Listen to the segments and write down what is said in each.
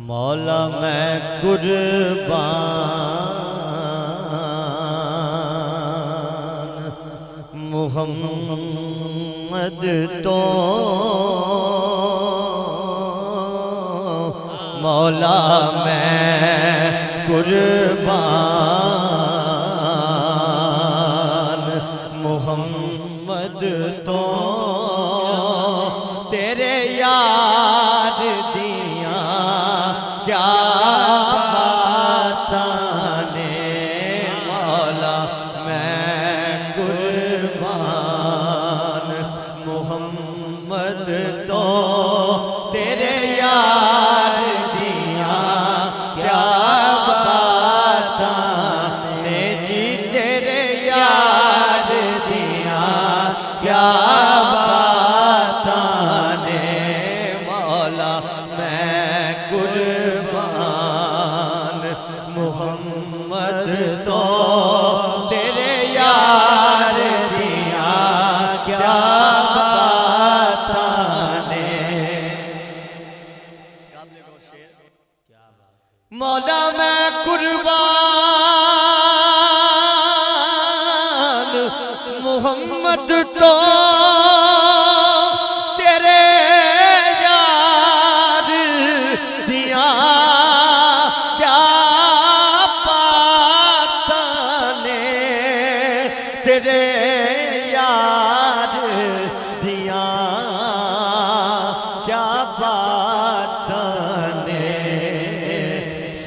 मौला मैं कुर्बान मुहम्मद तो मौला मैं कुर्बान मुहम्मद तो तेरे यार दिया क्या बाताने मौला मैं कुर्बान मुहम्मद तो तेरे यार दिया क्या बाताने जी तेरे यार दिया क्या बाताने मौला मैं कुर्बान मुहम्मद तो तेरे यार दिया क्या बाताने मौला मैं कुर्बान मुहम्मद तो तेरे यार दिया क्या पाताने तेरे यार दिया क्या बाताने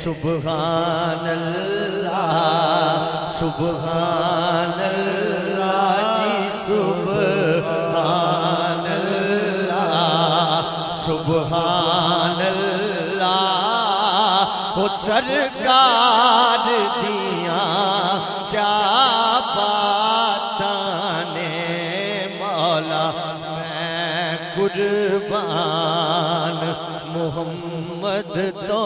सुबहान अल्लाह जी सुबहान अल्लाह वो सरकार दिया क्या बाताने मौला मैं कुर्बान मुहम्मद तो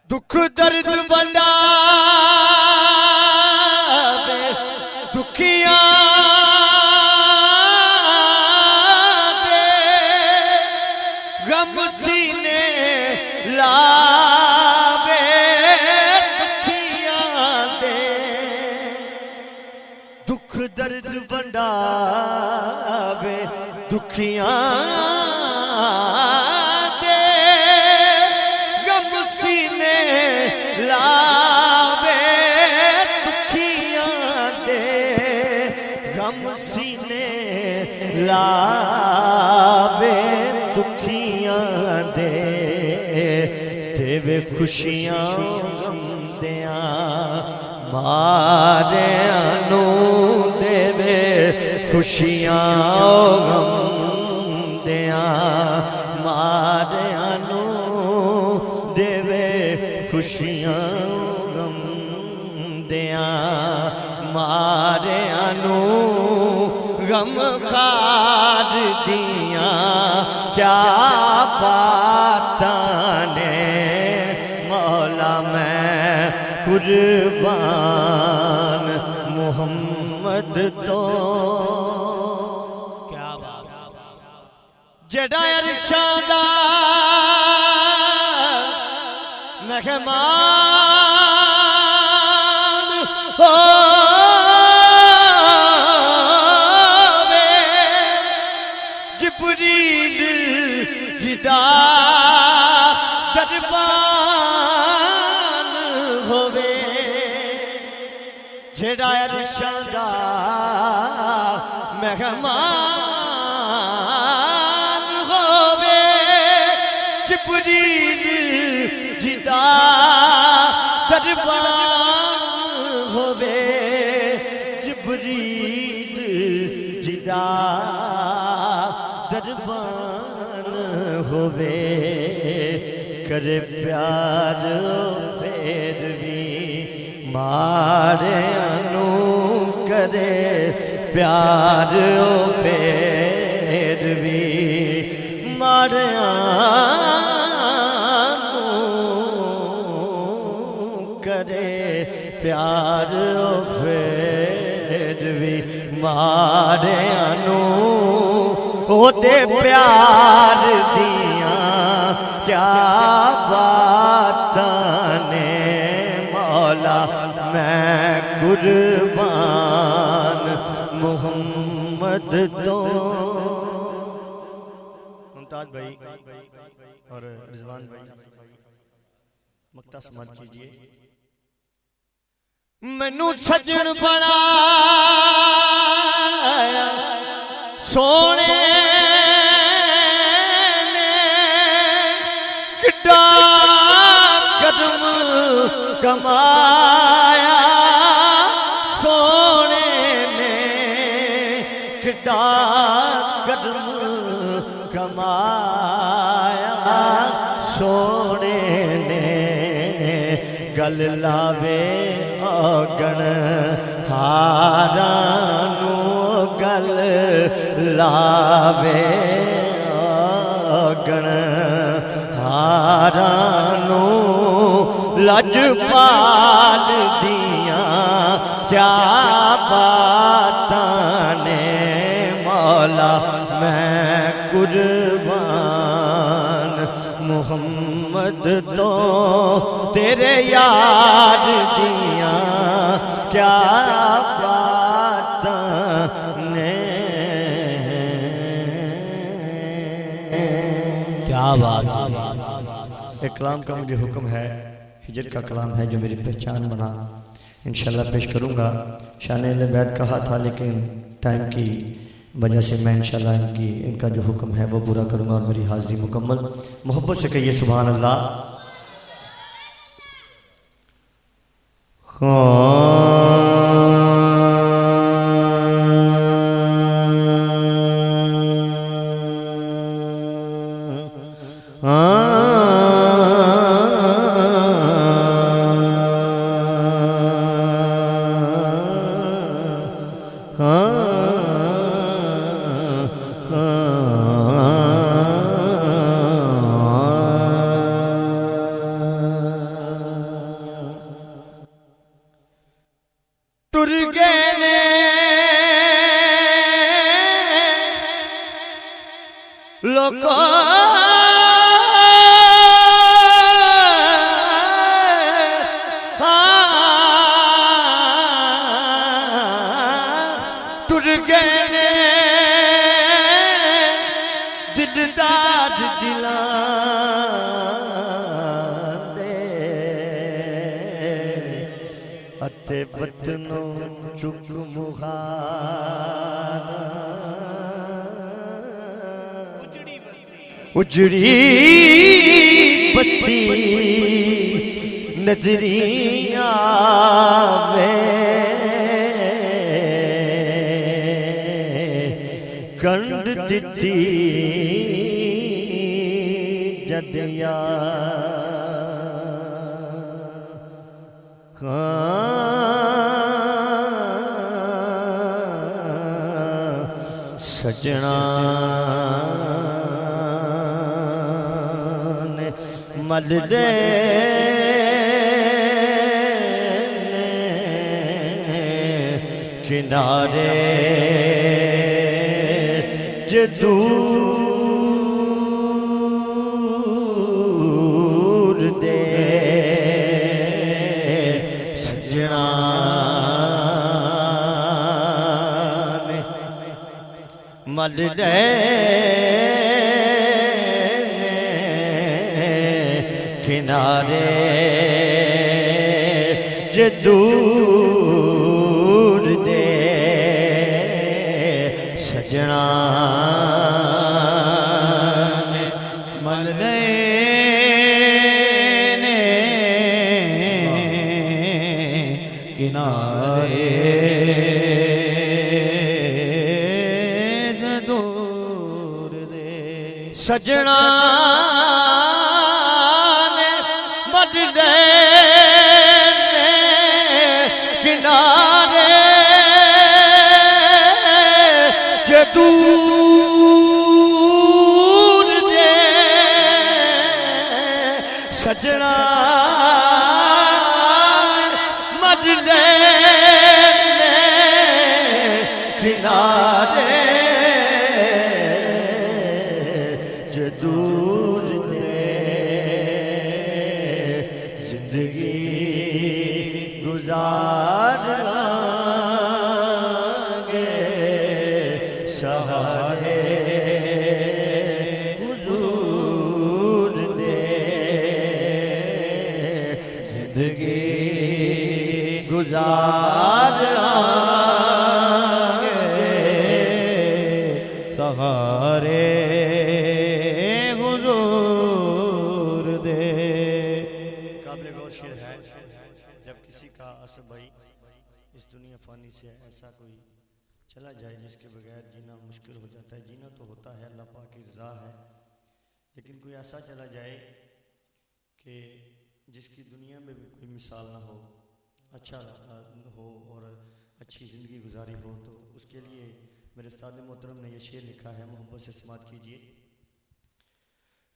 दुख दर्द बंदा दुखिया दे गम सीने लावे दुखिया दे दुख दर्द बंदावे दुखिया लावे दुखिया दे गम सीने लावे दुखिया दे देवे खुशियां गम दिया मारे अनु देवे खुशियां गम दिया मारे अनु देवे खुशियां गम दिया मारे अनु गम खार दिया क्या बाताने मौला मैं कुर्बान मुहम्मद तो क्या बात जड़ा अरशादा मेहमान होवे जिब्रील जिदा दरबान होवे जेड़ा अरशादा मेहमान होवे जिब्रील जिदा दरबान होवे जिब्रील जिदा दरबान होवे करे प्यार फिर भी मारे अनु करे प्यार फिर भी मारे करे प्यार फिर भी मारे अनु ओदे प्यार दिया क्या बातां ने मौला मैं कुर्बान मोहम्मद तो। मुमताज भाई और रिजवान भाई मक्ता समाज कीजिए। मैनू सजन बनाया सोने ने किड्डा कदम कमाया, सोने ने किड्डा कदम कमाया, सोने ने गल लावे गण हारानू गल लावे गण हारानू लजपाल दिया क्या बातां ने मौला मैं कुर्बान मोहम्मद तो तेरे यार दिया क्या बातां ने। क्या बात। एक कलाम का मुझे हुक्म है, हिजर का कलाम है जो मेरी पहचान बना, इंशाल्लाह पेश करूँगा। शान अहले बैत कहा था लेकिन टाइम की वजह से मैं इंशाल्लाह इनका जो हुक्म है वो पूरा करूँगा और मेरी हाज़िरी मुकम्मल। मोहब्बत से कहिए सुभान अल्लाह। टुर गए ने लोको टुर गए ने दिलदार दिलां दे अते वतनों चुक मुहारा उजड़ी बस्ती नजरिया वे कंड दिती जदिया सजना ने मल दे किनारे जे दूर दे सजना ने मल दे किनारे जे दूर दे सजना ने मन ने किनारे दूर दे सजना ने मद दे किनारे जे दूर दे सजना मद दे किनारे सहारे हुजूर दे जिंदगी गुजार सहारे हुजूर दे। काबिल गौर शेर है, जब किसी का असब भाई इस दुनिया फानी से ऐसा कोई चला जाए जिसके बगैर जीना मुश्किल हो जाता है। जीना तो होता है, अल्लाह पाक की रज़ा है, लेकिन कोई ऐसा चला जाए कि जिसकी दुनिया में भी कोई मिसाल ना हो, अच्छा हो और अच्छी ज़िंदगी गुजारी हो, तो उसके लिए मेरे उस्ताद मोहतरम ने ये शेर लिखा है, मोहब्बत से समात कीजिए।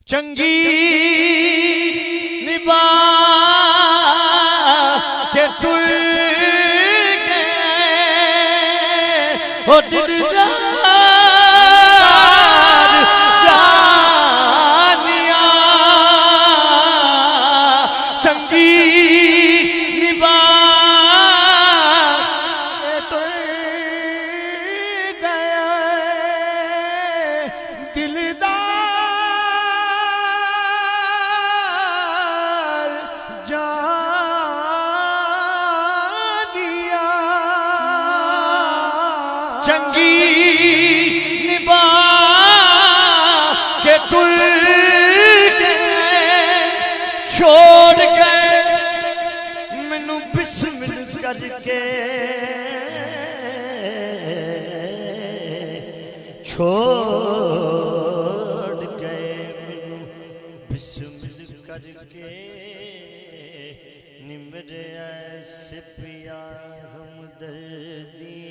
चंगी निभा के टूट गए ओ दिलदार जानिया, चंगी निभा के टूट गए दिलदार जानिया, चंगी निभा के टूट गए, छोड़ गए मैनू बिस्मिल करके, छोड़ गए मैनू बिस्मिल करके, निमरे ऐसे पिया हमदर्दी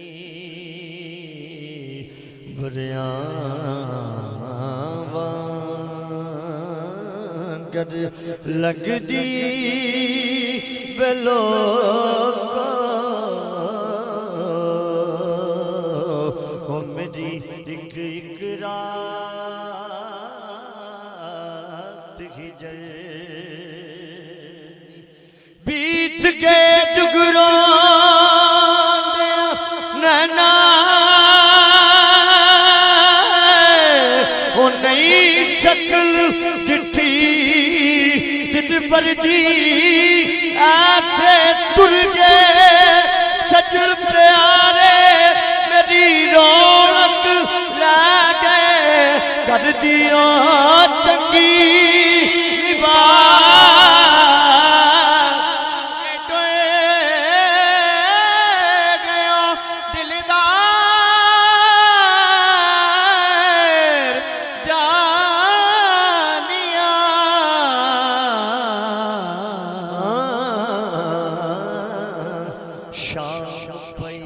कर लगदी बेलो को मेरी एक रात की जल्दी बीत गए डुगरों नैना, वो नई शक्ल चिट्ठी दिल पर दी ऐसे तुर गए सजल प्यारे, मेरी रौनक ला गए कर दिया चंगी निभा गया दिलदार जानिया, शाम पई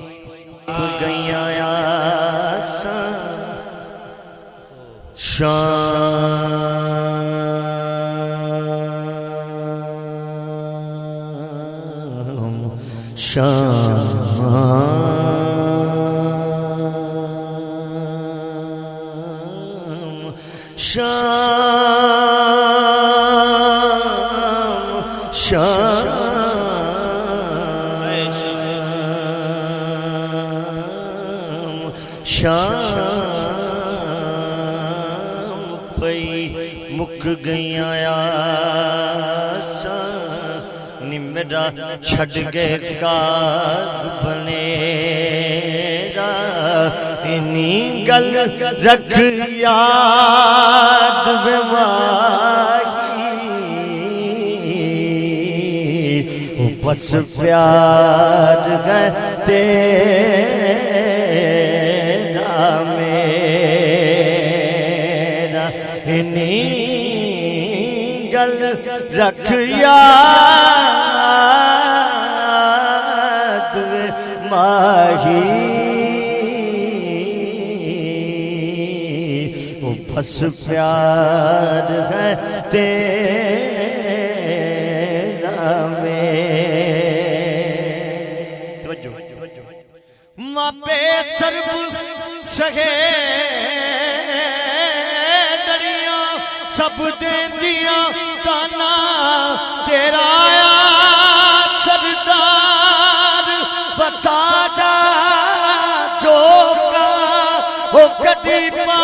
गईया शाम पई मुक गईया निमरा छड़ गए काग बनेरा, इनी गल रख याद बेमाही, बस प्यार गए तेरा मेरा, इनी गल रख याद माही, वो बस प्यार है तेरा मेरा। मापे सर्व सहे दरिया सब दे दिया ताना, तेरा सरदार बचा जा जो का पा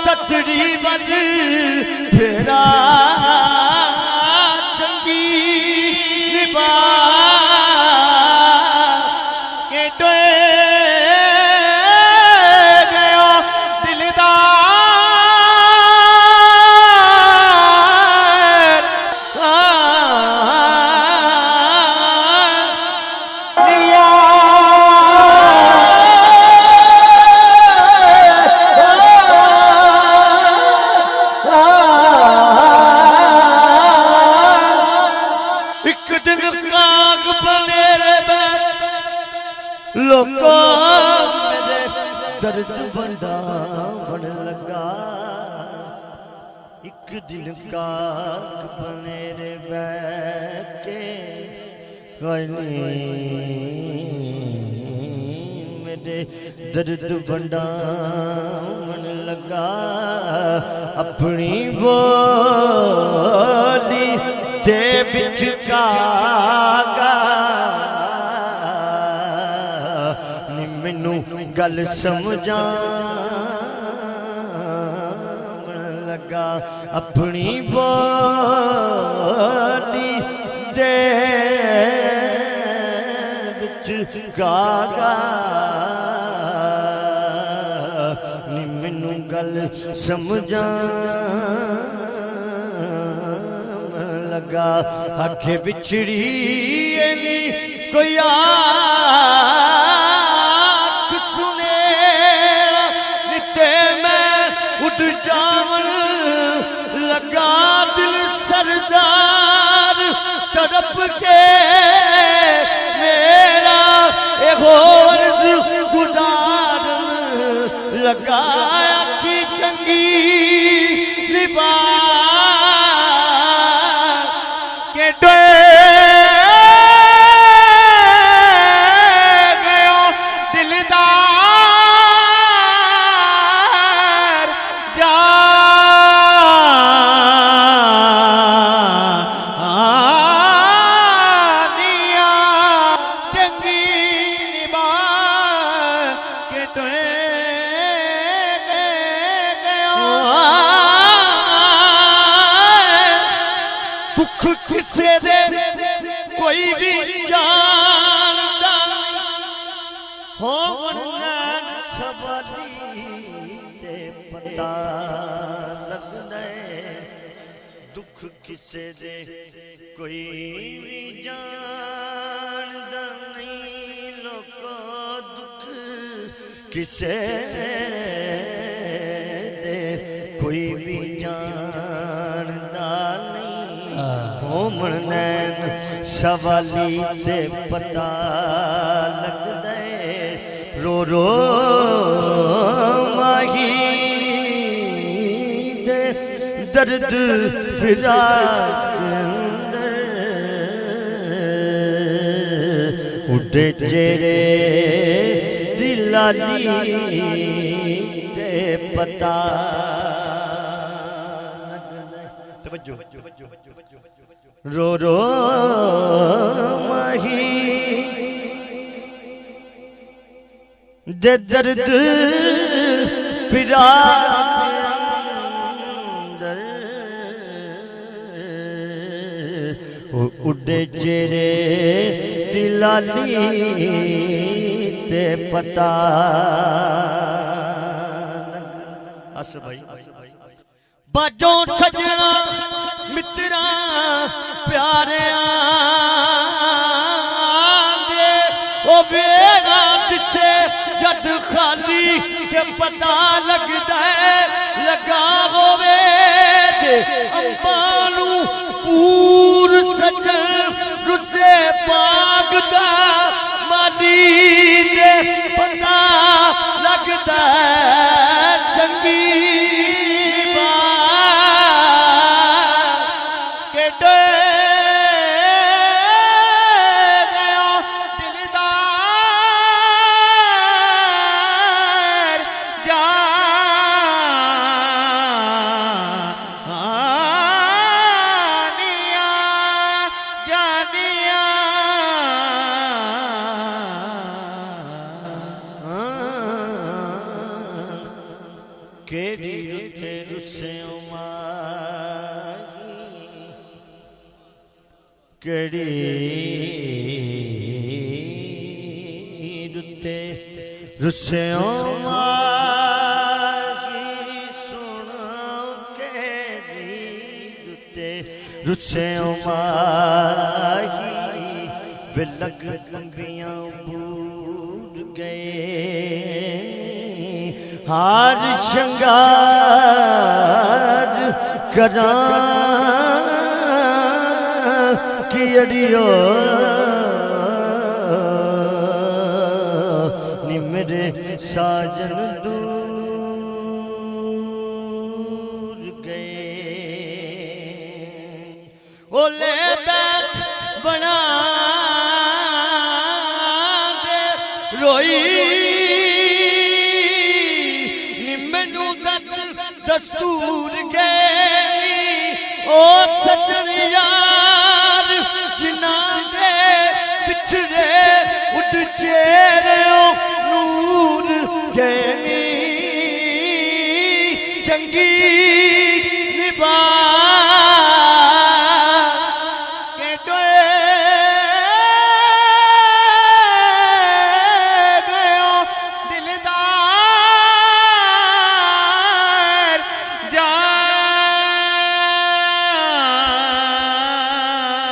ततड़ी बद फेरा चंगी निभा के टोए गयो दिलदार निया एक दिन काग बने रे बैठ लोको मेरे दर्द बंदा बन लगा एक दिन काग बने रे बैठ के मेरे दर्द बंदा बन लगा अपनी बोली दे बिच कागा नी मैनू गल समझा लगा अपनी बोली दे बिच कागा नी मैनू गल समझा लगा आखे बिछड़ी नी कोई आख सुने निते मैं उठ जावन लगा दिल सरदार तड़प के मेरा अर्ज गुजार लगा आखी चंगी लिबा के टोए गयो दिलदार जानिया चंगी निभा के टोए गयो दुख किसे दे कोई भी जानता हो नैन सवाली ते पता लगदा दुख किसे दे कोई भी जानदा नहीं लोको दुख किसे दे कोई भी जानदा होमन नैन सवाली ते पता लगदा रो रो माही दे दर्द फिराक अंदर उड़े चेहरे दिलाली ते पता रो रो माही दे दर्द फिरा उड़े चेहरे दिलाली ते पता हस भाई बाजों सजना मित्रा प्यारिया दे ओ बेड़ा दिसे जद खाली के पता लगदा है लगा होवे ते अंबानू पूर सजन रुसे पागदा माली दे पता लगदा चंगी केड़ी रुते रुसे केड़ी रुते रुसे सुनो केड़ी रुते रुसे बिलक कंगियां बूझ गए हार शंगार करा कि अड़ियो नी मेरे साजन दूर गए ओले बैठ बना दे रोई निम्मनू दस्तूर गए ओ सजन यार जिन्ना दे पिछड़े उड़ चेहरे नूर गए चंगी निभा के डोए गयो दिलदार जा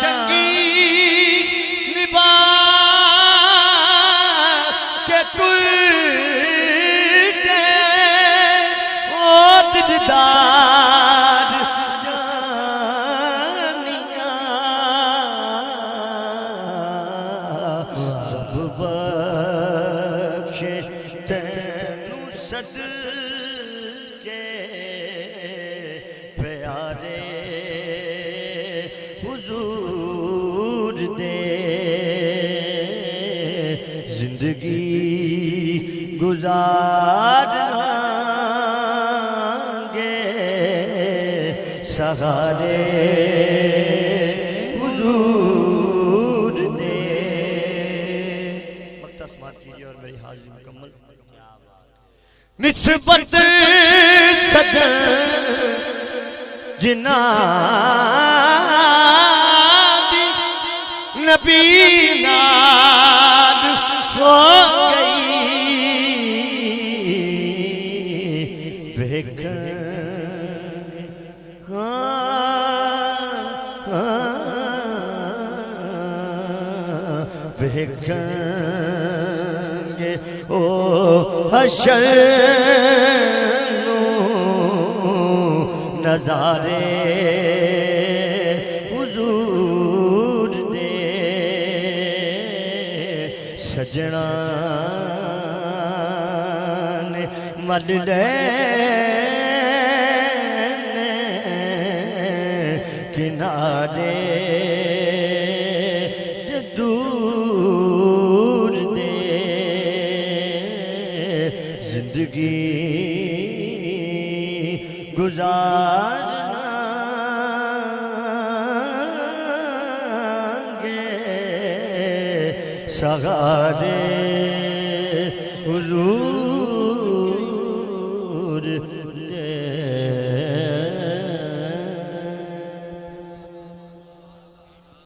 चंगी निभा के टूटे ओ दिलदार जानिया जब बख्शे तैनू सद के प्यारे हुजूर दे जिंदगी गुजारांगे सहारे हुजूर दे वक्त समाप्त कीजिए और मेरी हाजिरी मुकम्मल निस्बत सदर जिना दी नबी नाल हो गई बेकर बेकंगे ओ हशर नजारे हुजूर दे सजना ने मल किनारे दूर दे जिंदगी गुजारेंगे सहारे